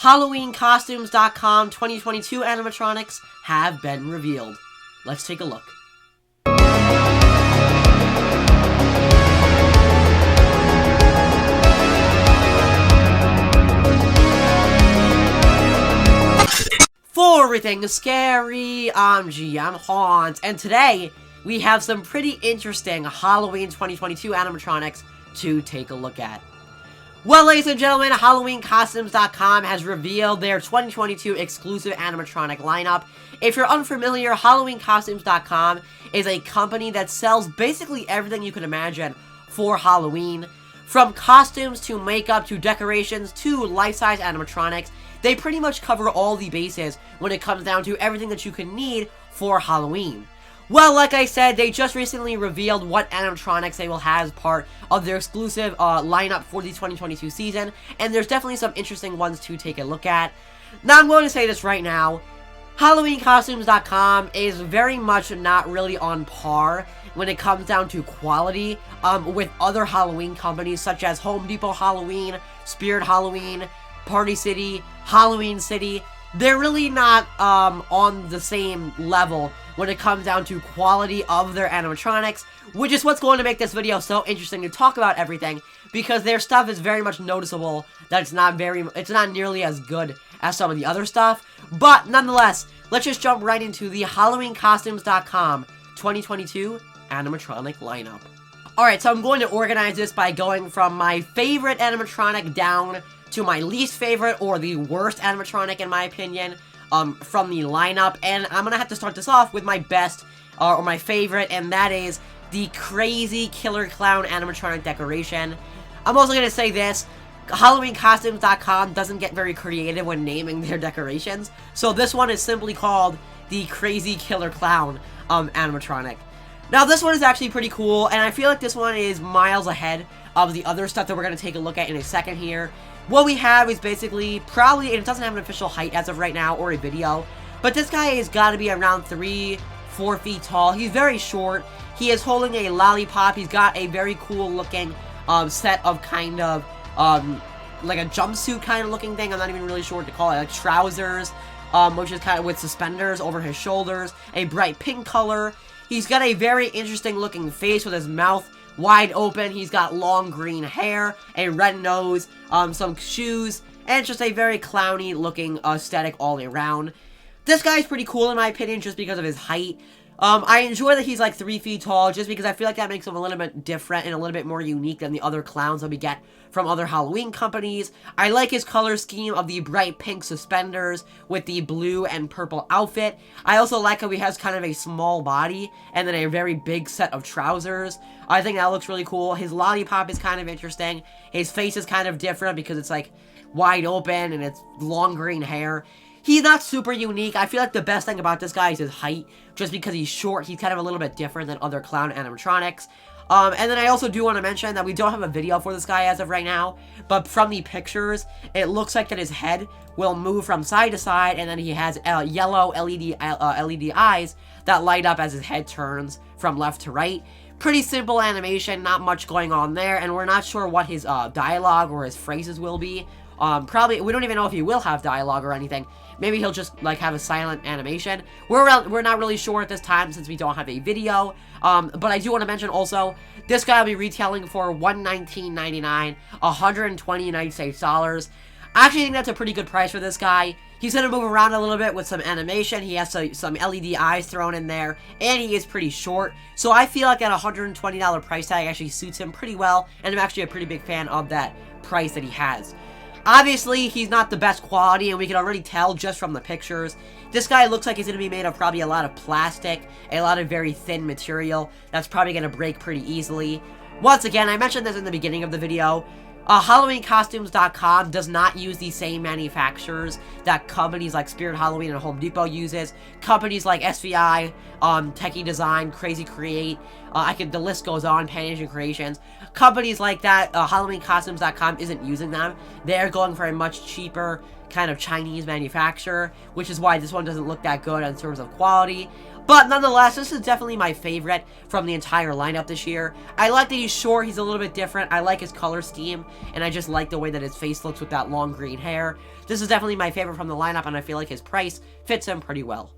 HalloweenCostumes.com 2022 animatronics have been revealed. Let's take a look. For everything scary, I'm GMHaunts, and today we have some pretty interesting Halloween 2022 animatronics to take a look at. Well, ladies and gentlemen, HalloweenCostumes.com has revealed their 2022 exclusive animatronic lineup. If you're unfamiliar, HalloweenCostumes.com is a company that sells basically everything you can imagine for Halloween. From costumes to makeup to decorations to life-size animatronics, they pretty much cover all the bases when it comes down to everything that you can need for Halloween. Well, like I said, they just recently revealed what animatronics they will have as part of their exclusive lineup for the 2022 season, and there's definitely some interesting ones to take a look at. Now, I'm going to say this right now, HalloweenCostumes.com is very much not really on par when it comes down to quality with other Halloween companies such as Home Depot Halloween, Spirit Halloween, Party City, Halloween City. They're really not on the same level when it comes down to quality of their animatronics, which is what's going to make this video so interesting to talk about everything, because their stuff is very much noticeable that it's not nearly as good as some of the other stuff. But nonetheless, let's just jump right into the HalloweenCostumes.com 2022 animatronic lineup. Alright, so I'm going to organize this by going from my favorite animatronic down to my least favorite, or the worst animatronic in my opinion, from the lineup. And I'm gonna have to start this off with my best, or my favorite, and that is the crazy killer clown animatronic decoration. I'm also gonna say this, HalloweenCostumes.com doesn't get very creative when naming their decorations, so this one is simply called the crazy killer clown animatronic. Now, this one is actually pretty cool, and I feel like this one is miles ahead of the other stuff that we're going to take a look at in a second here. What we have is basically, probably, and it doesn't have an official height as of right now, or a video, but this guy has got to be around 3-4 feet tall. He's very short. He is holding a lollipop. He's got a very cool looking set of kind of, like a jumpsuit kind of looking thing. I'm not even really sure what to call it, like trousers, which is kind of with suspenders over his shoulders, a bright pink color. He's got a very interesting looking face with his mouth wide open. He's got long green hair, a red nose, some shoes, and just a very clowny looking aesthetic all around. This guy's pretty cool in my opinion just because of his height. I enjoy that he's like 3 feet tall just because I feel like that makes him a little bit different and a little bit more unique than the other clowns that we get from other Halloween companies. I like his color scheme of the bright pink suspenders with the blue and purple outfit. I also like how he has kind of a small body and then a very big set of trousers. I think that looks really cool. His lollipop is kind of interesting. His face is kind of different because it's like wide open and it's long green hair. He's not super unique. I feel like the best thing about this guy is his height. Just because he's short, he's kind of a little bit different than other clown animatronics. And then I also do want to mention that we don't have a video for this guy as of right now. But from the pictures, it looks like that his head will move from side to side. And then he has yellow LED eyes that light up as his head turns from left to right. Pretty simple animation, not much going on there. And we're not sure what his dialogue or his phrases will be. Probably, we don't even know if he will have dialogue or anything. Maybe he'll just, like, have a silent animation. We're not really sure at this time since we don't have a video. But I do want to mention also, this guy will be retailing for $119.99, 120 United States dollars. I actually think that's a pretty good price for this guy. He's going to move around a little bit with some animation. He has some LED eyes thrown in there, and he is pretty short. So I feel like that $120 price tag actually suits him pretty well, and I'm actually a pretty big fan of that price that he has. Obviously, he's not the best quality, and we can already tell just from the pictures. This guy looks like he's going to be made of probably a lot of plastic, a lot of very thin material that's probably going to break pretty easily. Once again, I mentioned this in the beginning of the video. HalloweenCostumes.com does not use the same manufacturers that companies like Spirit Halloween and Home Depot uses. Companies like SVI, Techie Design, Crazy Create, the list goes on, Pan Asian Creations. Companies like that, HalloweenCostumes.com isn't using them. They're going for a much cheaper kind of Chinese manufacturer, which is why this one doesn't look that good in terms of quality. But nonetheless, this is definitely my favorite from the entire lineup this year. I like that he's short, he's a little bit different. I like his color scheme, and I just like the way that his face looks with that long green hair. This is definitely my favorite from the lineup, and I feel like his price fits him pretty well.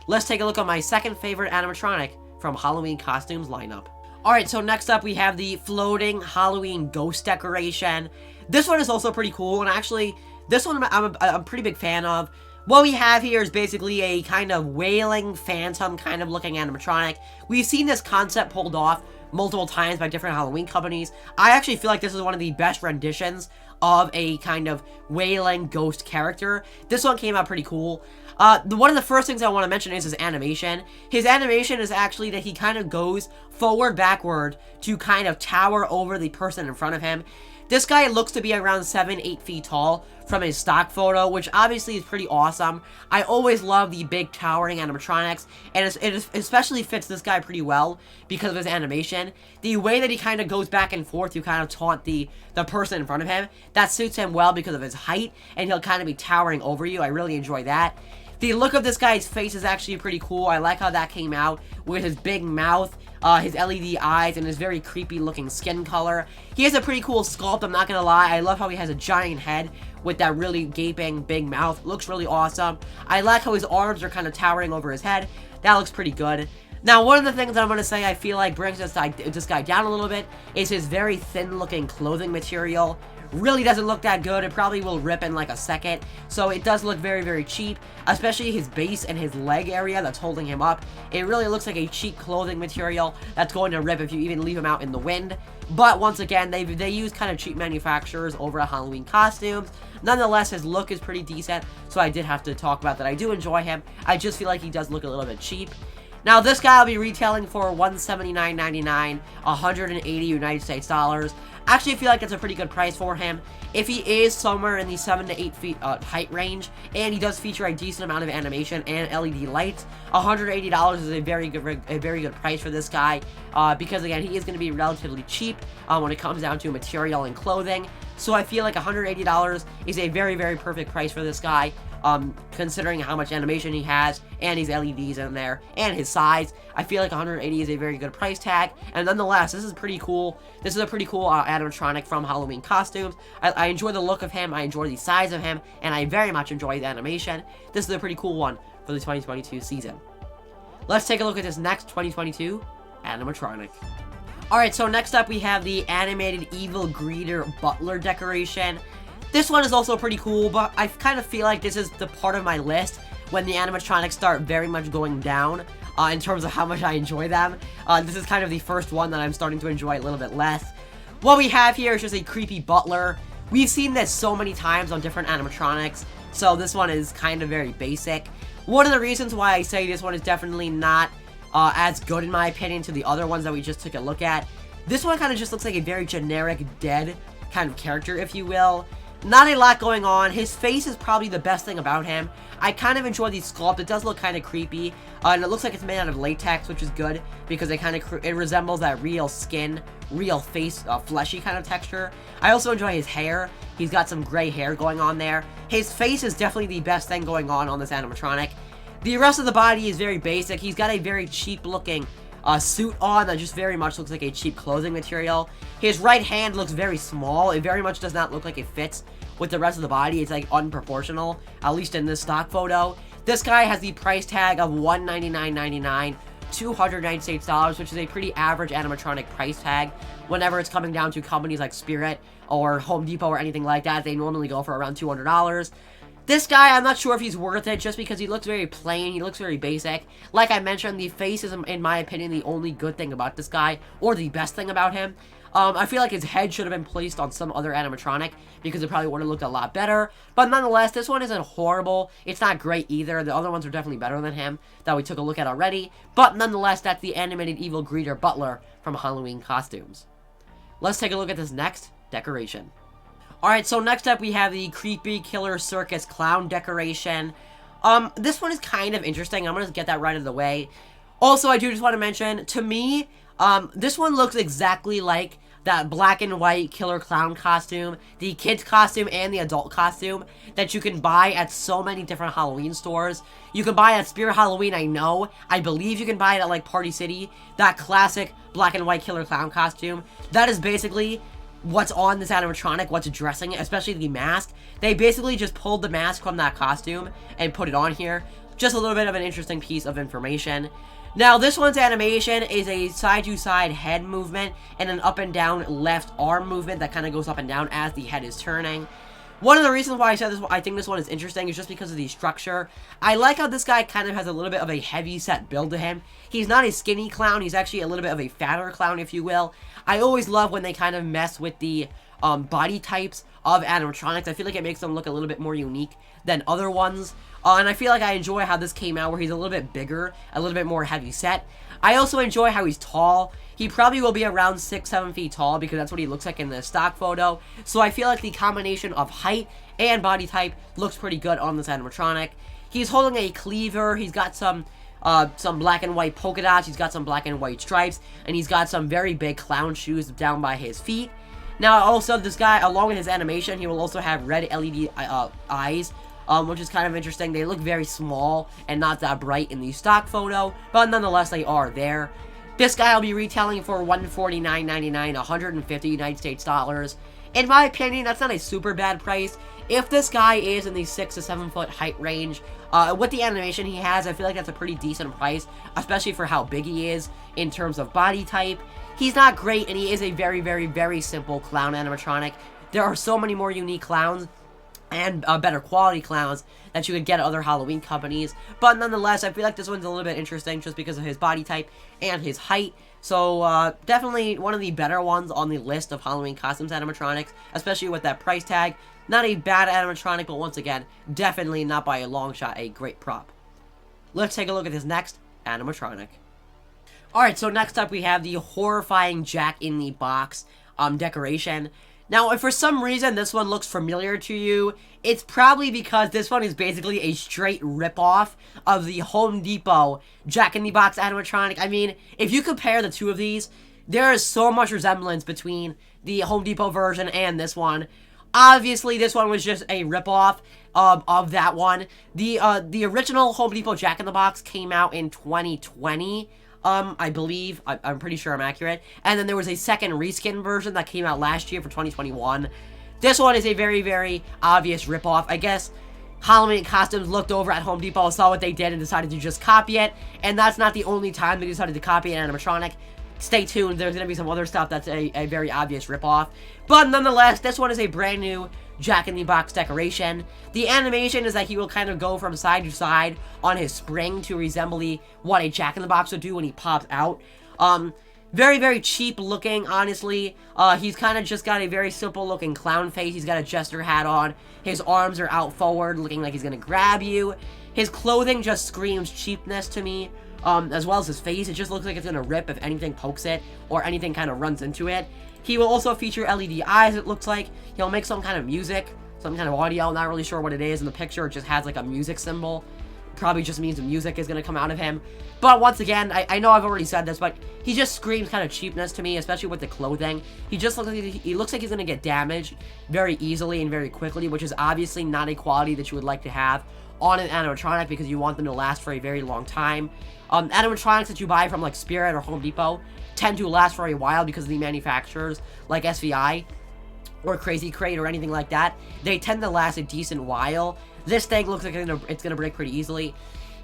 Let's take a look at my second favorite animatronic from Halloween Costumes lineup. Alright, so next up we have the floating Halloween ghost decoration. This one is also pretty cool, and actually, this one I'm a pretty big fan of. What we have here is basically a kind of wailing phantom kind of looking animatronic. We've seen this concept pulled off multiple times by different Halloween companies. I actually feel like this is one of the best renditions of a kind of wailing ghost character. This one came out pretty cool. One of the first things I want to mention is his animation. His animation is actually that he kind of goes forward, backward to kind of tower over the person in front of him. This guy looks to be around 7-8 feet tall from his stock photo, which obviously is pretty awesome. I always love the big towering animatronics, and it especially fits this guy pretty well because of his animation. The way that he kind of goes back and forth to kind of taunt the person in front of him, that suits him well because of his height, and he'll kind of be towering over you. I really enjoy that. The look of this guy's face is actually pretty cool. I like how that came out with his big mouth, his LED eyes, and his very creepy looking skin color. He has a pretty cool sculpt, I'm not gonna lie. I love how he has a giant head with that really gaping big mouth. Looks really awesome. I like how his arms are kind of towering over his head. That looks pretty good. Now, one of the things I'm going to say I feel like brings this guy down a little bit is his very thin looking clothing material. Really doesn't look that good. It probably will rip in like a second. So it does look very, very cheap, especially his base and his leg area that's holding him up. It really looks like a cheap clothing material that's going to rip if you even leave him out in the wind. But once again, they use kind of cheap manufacturers over at Halloween Costumes. Nonetheless, his look is pretty decent, so I did have to talk about that. I do enjoy him. I just feel like he does look a little bit cheap. Now, this guy will be retailing for $179.99, 180 United States dollars. Actually, I feel like that's a pretty good price for him. If he is somewhere in the 7 to 8 feet height range, and he does feature a decent amount of animation and LED lights, $180 is a very good price for this guy. Because again, he is going to be relatively cheap when it comes down to material and clothing. So I feel like $180 is a very, very perfect price for this guy. Considering how much animation he has, and his LEDs in there, and his size, I feel like 180 is a very good price tag, and nonetheless, this is pretty cool. This is a pretty cool animatronic from Halloween Costumes. I enjoy the look of him, I enjoy the size of him, and I very much enjoy the animation. This is a pretty cool one for the 2022 season. Let's take a look at this next 2022 animatronic. Alright, so next up we have the animated evil greeter Butler decoration. This one is also pretty cool, but I kind of feel like this is the part of my list when the animatronics start very much going down in terms of how much I enjoy them. This is kind of the first one that I'm starting to enjoy a little bit less. What we have here is just a creepy Butler. We've seen this so many times on different animatronics, so this one is kind of very basic. One of the reasons why I say this one is definitely not as good in my opinion to the other ones that we just took a look at. This one kind of just looks like a very generic dead kind of character, if you will. Not a lot going on. His face is probably the best thing about him. I kind of enjoy the sculpt. It does look kind of creepy. And it looks like it's made out of latex, which is good because it resembles that real skin, real face, fleshy kind of texture. I also enjoy his hair. He's got some gray hair going on there. His face is definitely the best thing going on this animatronic. The rest of the body is very basic. He's got a very cheap looking suit on that just very much looks like a cheap clothing material. His right hand looks very small. It very much does not look like it fits with the rest of the body. It's like unproportional, at least in this stock photo. This guy has the price tag of $199.99, $296, which is a pretty average animatronic price tag. Whenever it's coming down to companies like Spirit or Home Depot or anything like that, they normally go for around $200. This guy, I'm not sure if he's worth it just because he looks very plain, he looks very basic. Like I mentioned, the face is, in my opinion, the only good thing about this guy, or the best thing about him. I feel like his head should have been placed on some other animatronic because it probably would have looked a lot better. But nonetheless, this one isn't horrible. It's not great either. The other ones are definitely better than him that we took a look at already. But nonetheless, that's the animated evil greeter Butler from Halloween Costumes. Let's take a look at this next decoration. Alright, so next up we have the creepy killer circus clown decoration. This one is kind of interesting. I'm going to get that right out of the way. Also, I do just want to mention, to me, this one looks exactly like that black and white killer clown costume, the kids costume, and the adult costume that you can buy at so many different Halloween stores. You can buy it at Spirit Halloween, I know. I believe you can buy it at, like, Party City. That classic black and white killer clown costume. That is basically what's on this animatronic, what's dressing it, especially the mask. They basically just pulled the mask from that costume and put it on here. Just a little bit of an interesting piece of information. Now, this one's animation is a side-to-side head movement and an up and down left arm movement that kind of goes up and down as the head is turning. One of the reasons why I said this, I think this one is interesting, is just because of the structure. I like how this guy kind of has a little bit of a heavy-set build to him. He's not a skinny clown. He's actually a little bit of a fatter clown, if you will. I always love when they kind of mess with the body types of animatronics. I feel like it makes them look a little bit more unique than other ones. And I feel like I enjoy how this came out, where he's a little bit bigger, a little bit more heavy set. I also enjoy how he's tall. He probably will be around 6-7 feet tall, because that's what he looks like in the stock photo. So I feel like the combination of height and body type looks pretty good on this animatronic. He's holding a cleaver. He's got some black and white polka dots. He's got some black and white stripes, and he's got some very big clown shoes down by his feet. Now, also, this guy, along with his animation, he will also have red LED eyes, which is kind of interesting. They look very small and not that bright in the stock photo, but nonetheless, they are there. This guy will be retailing for $149.99, 150 United States dollars. In my opinion, that's not a super bad price. If this guy is in the 6 to 7 foot height range, with the animation he has, I feel like that's a pretty decent price, especially for how big he is in terms of body type. He's not great, and he is a very, very, very simple clown animatronic. There are so many more unique clowns and better quality clowns that you could get at other Halloween companies. But nonetheless, I feel like this one's a little bit interesting just because of his body type and his height. So, definitely one of the better ones on the list of Halloween costumes animatronics, especially with that price tag. Not a bad animatronic, but once again, definitely not by a long shot a great prop. Let's take a look at this next animatronic. Alright, so next up we have the horrifying Jack-in-the-Box decoration. Now, if for some reason this one looks familiar to you, it's probably because this one is basically a straight ripoff of the Home Depot Jack-in-the-Box animatronic. I mean, if you compare the two of these, there is so much resemblance between the Home Depot version and this one. Obviously, this one was just a ripoff of that one. The original Home Depot Jack-in-the-Box came out in 2020. I believe. I'm pretty sure I'm accurate. And then there was a second reskin version that came out last year for 2021. This one is a very, very obvious ripoff. I guess Halloween Costumes looked over at Home Depot, saw what they did, and decided to just copy it. And that's not the only time they decided to copy an animatronic. Stay tuned. There's going to be some other stuff that's a very obvious ripoff. But nonetheless, this one is a brand new Jack-in-the-Box decoration. The animation is that he will kind of go from side to side on his spring to resemble what a Jack-in-the-Box would do when he pops out. Very, very cheap looking, honestly. He's kind of just got a very simple looking clown face. He's got a jester hat on. His arms are out forward, looking like he's going to grab you. His clothing just screams cheapness to me. As well as his face. It just looks like it's going to rip if anything pokes it or anything kind of runs into it. He will also feature LED eyes, it looks like. He'll make some kind of music, some kind of audio. I'm not really sure what it is. In the picture, it just has like a music symbol. Probably just means the music is going to come out of him. But once again, I know I've already said this, but he just screams kind of cheapness to me, especially with the clothing. He just looks like he's going to get damaged very easily and very quickly, which is obviously not a quality that you would like to have on an animatronic because you want them to last for a very long time. Animatronics that you buy from like Spirit or Home Depot tend to last for a while because of the manufacturers like SVI or Crazy Crate or anything like that. They tend to last a decent while. This thing looks like it's gonna break pretty easily.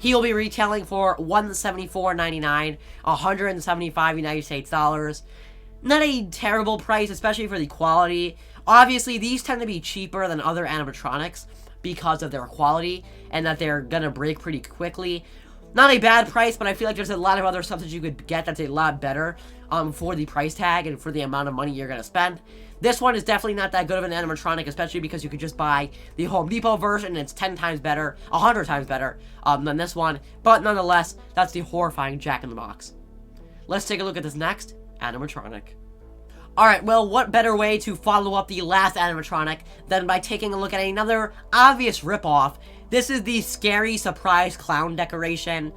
He will be retailing for $174.99, 175 United States dollars. Not a terrible price, especially for the quality. Obviously, these tend to be cheaper than other animatronics because of their quality and that they're gonna break pretty quickly. Not a bad price, but I feel like there's a lot of other stuff that you could get that's a lot better for the price tag and for the amount of money you're going to spend. This one is definitely not that good of an animatronic, especially because you could just buy the Home Depot version and it's 10 times better, 100 times better than this one. But nonetheless, that's the horrifying Jack-in-the-Box. Let's take a look at this next animatronic. Alright, well, what better way to follow up the last animatronic than by taking a look at another obvious ripoff. This is the Scary Surprise Clown decoration.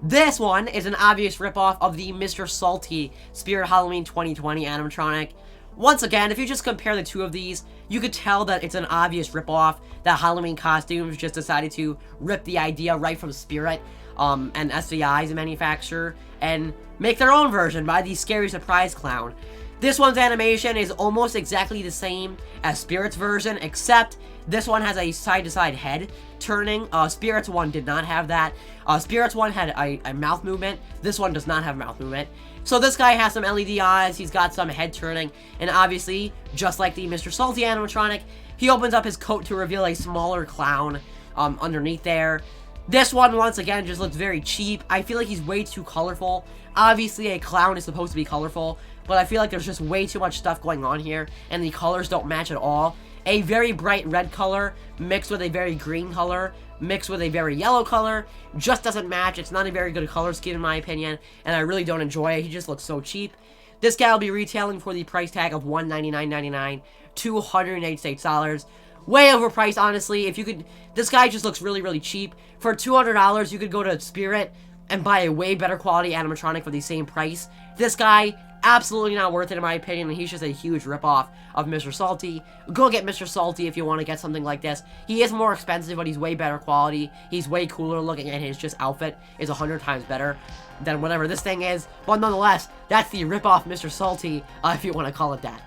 This one is an obvious ripoff of the Mr. Salty Spirit Halloween 2020 animatronic. Once again, if you just compare the two of these, you could tell that it's an obvious ripoff, that Halloween Costumes just decided to rip the idea right from Spirit, and SVI's manufacturer, and make their own version by the Scary Surprise Clown. This one's animation is almost exactly the same as Spirit's version, except this one has a side-to-side head turning. Spirit's one did not have that. Spirit's one had a mouth movement. This one does not have mouth movement. So this guy has some LED eyes, he's got some head turning, and obviously, just like the Mr. Salty animatronic, he opens up his coat to reveal a smaller clown underneath there. This one, once again, just looks very cheap. I feel like he's way too colorful. Obviously, a clown is supposed to be colorful, but I feel like there's just way too much stuff going on here, and the colors don't match at all. A very bright red color mixed with a very green color mixed with a very yellow color just doesn't match. It's not a very good color scheme in my opinion, and I really don't enjoy it. He just looks so cheap. This guy will be retailing for the price tag of $199.99, $286. Way overpriced, honestly. If you could, this guy just looks really, really cheap. For $200, you could go to Spirit and buy a way better quality animatronic for the same price. This guy, absolutely not worth it in my opinion, and he's just a huge ripoff of Mr. Salty. Go get Mr. Salty if you want to get something like this. He is more expensive, but he's way better quality. He's way cooler looking, and his just outfit is 100 times better than whatever this thing is. But nonetheless, that's the ripoff Mr. Salty, if you want to call it that.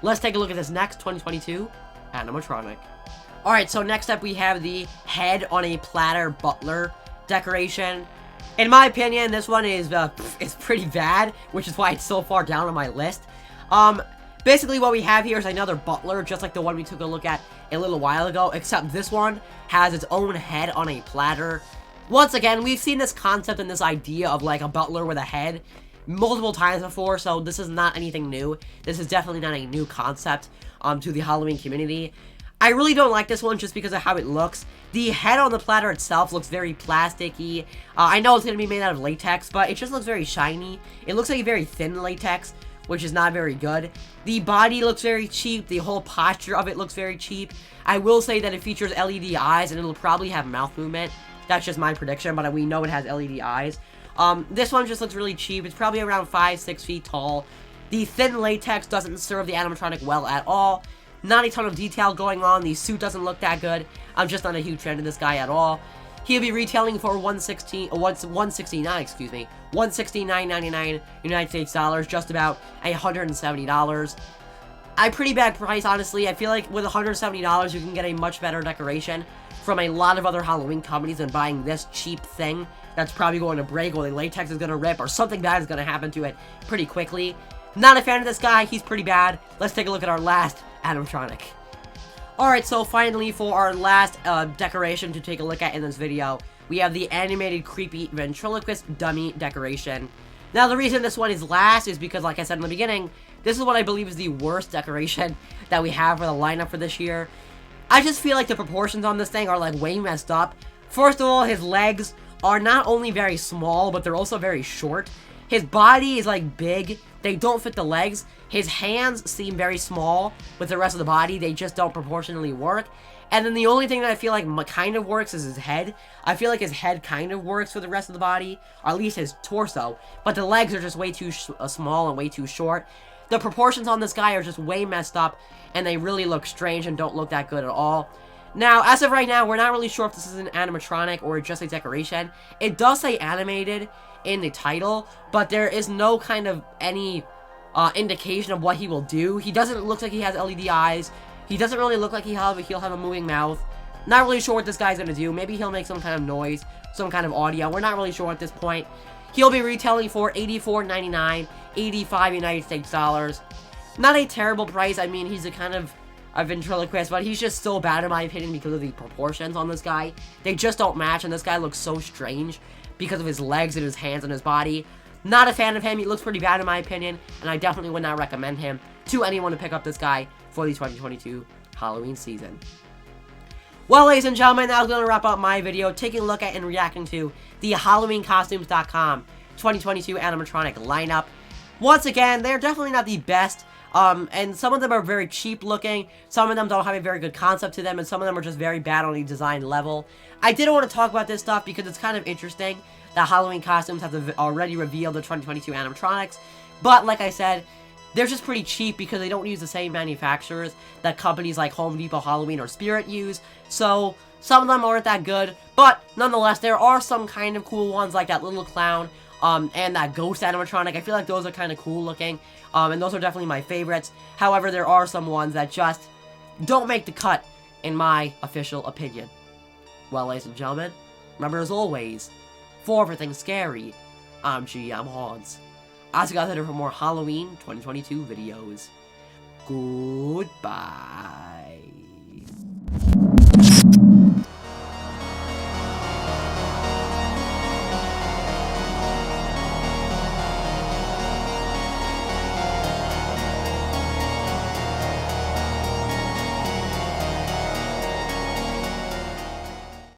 Let's take a look at this next 2022 animatronic. Alright, so next up we have the head on a Platter Butler decoration. In my opinion, this one is pretty bad, which is why it's so far down on my list. Basically what we have here is another Butler, just like the one we took a look at a little while ago, except this one has its own head on a platter. Once again, we've seen this concept and this idea of like a Butler with a head multiple times before, so this is not anything new. This is definitely not a new concept to the Halloween community. I really don't like this one just because of how it looks. The head on the platter itself looks very plasticky. I know it's going to be made out of latex, but it just looks very shiny. It looks like a very thin latex, which is not very good. The body looks very cheap. The whole posture of it looks very cheap. I will say that it features LED eyes, and it'll probably have mouth movement. That's just my prediction, but we know it has LED eyes. This one just looks really cheap. It's probably around 5-6 feet tall. The thin latex doesn't serve the animatronic well at all. Not a ton of detail going on. The suit doesn't look that good. I'm just not a huge fan of this guy at all. He'll be retailing for $169.99 United States dollars, just about $170. A pretty bad price, honestly. I feel like with $170, you can get a much better decoration from a lot of other Halloween companies than buying this cheap thing that's probably going to break, or the latex is going to rip, or something bad is going to happen to it pretty quickly. Not a fan of this guy. He's pretty bad. Let's take a look at our last animatronic. Alright, so finally for our last decoration to take a look at in this video, we have the animated creepy ventriloquist dummy decoration. Now the reason this one is last is because, like I said in the beginning, this is what I believe is the worst decoration that we have for the lineup for this year. I just feel like the proportions on this thing are like way messed up. First of all, his legs are not only very small, but they're also very short. His body is like big. They don't fit the legs. His hands seem very small with the rest of the body. They just don't proportionally work. And then the only thing that I feel like kind of works is his head. I feel like his head kind of works for the rest of the body, or at least his torso. But the legs are just way too small and way too short. The proportions on this guy are just way messed up, and they really look strange and don't look that good at all. Now, as of right now, we're not really sure if this is an animatronic or just a decoration. It does say animated in the title, but there is no kind of any indication of what he will do. He doesn't look like he has LED eyes. He doesn't really look like he'll have a moving mouth. Not really sure what this guy's gonna do. Maybe he'll make some kind of noise, some kind of audio. We're not really sure at this point. He'll be retailing for $84.99, 85 United States dollars. Not a terrible price. I mean, he's a kind of a ventriloquist, but he's just so bad in my opinion because of the proportions on this guy. They just don't match, and this guy looks so strange because of his legs and his hands and his body. Not a fan of him. He looks pretty bad in my opinion, and I definitely would not recommend him to anyone to pick up this guy for the 2022 Halloween season. Well, ladies and gentlemen, that was going to wrap up my video, taking a look at and reacting to the HalloweenCostumes.com 2022 animatronic lineup. Once again, they're definitely not the best, and some of them are very cheap looking, some of them don't have a very good concept to them, and some of them are just very bad on the design level. I didn't want to talk about this stuff because it's kind of interesting that Halloween Costumes have already revealed the 2022 animatronics, but like I said, they're just pretty cheap because they don't use the same manufacturers that companies like Home Depot Halloween or Spirit use, so some of them aren't that good, but nonetheless, there are some kind of cool ones like that little clown, and that ghost animatronic. I feel like those are kind of cool looking, and those are definitely my favorites. However, there are some ones that just don't make the cut, in my official opinion. Well, ladies and gentlemen, remember as always, for everything scary, I'm GMHaunts. I'll see you guys later for more Halloween 2022 videos. Goodbye.